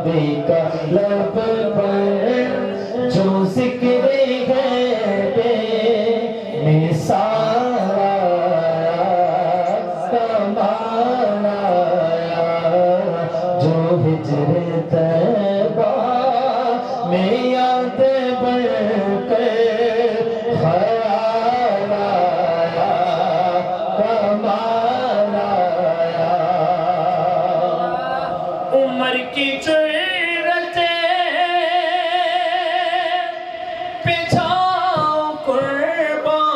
نبی کا لب پر جو ذکر ہے بے مثال آیا، کمال آیا، جو ہجر طیبہ میں یاد بڑھ کر خیال آیا، کمال آیا۔ عمر کی جرتیں پہ جاؤ قربان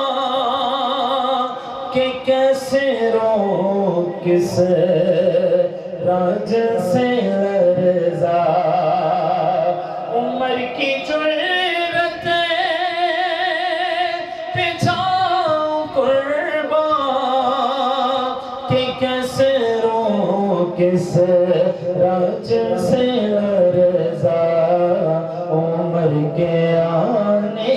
کہ کیسے رو کس راج سے لرزا۔ عمر کی جرتیں پہ جاؤ قربان کہ کیسے رو کس راج سے لرزا۔ عمر کے آنے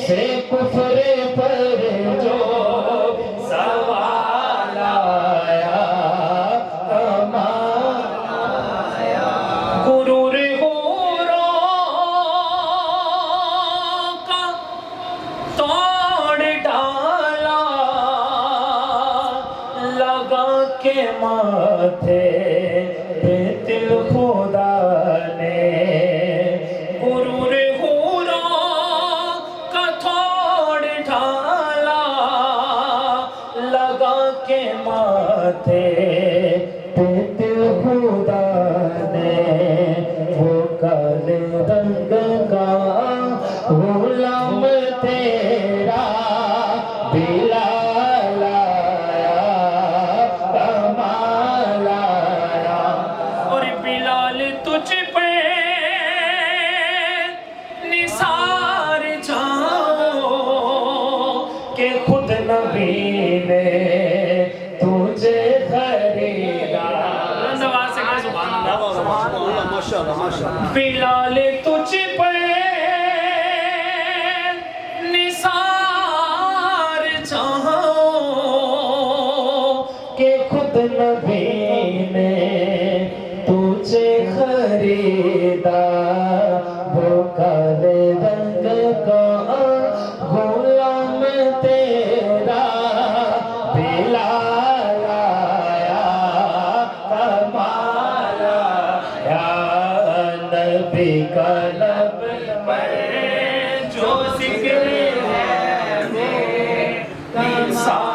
سے کفر پر جو سوال آیا، کمال آیا۔ غرور حوروں کا توڑ ڈالا، لگا کے ماتھے پہ دل خدا نے۔ غرور حوروں کا توڑ ڈالا، لگا کے ماتھے پہ دل خدا نے۔ وہ کالے رنگ کا غلام تیرا بلال آیا، کمال آیا۔ اور بلال تجھ پہ نثار جاؤ کہ خود نبی نے تجھے خریدا۔ نواز سے کہا سبحان اللہ، ماشاءاللہ ماشاءاللہ۔ بلال تجھ پہ نثار جاؤ کہ خود نبی نے تجھے خریدا۔ وہ کالے رنگ کا غلام تیرا بلال آیا، کمال آیا۔ نبی کا لب پر جو ذکر ہے بے مثال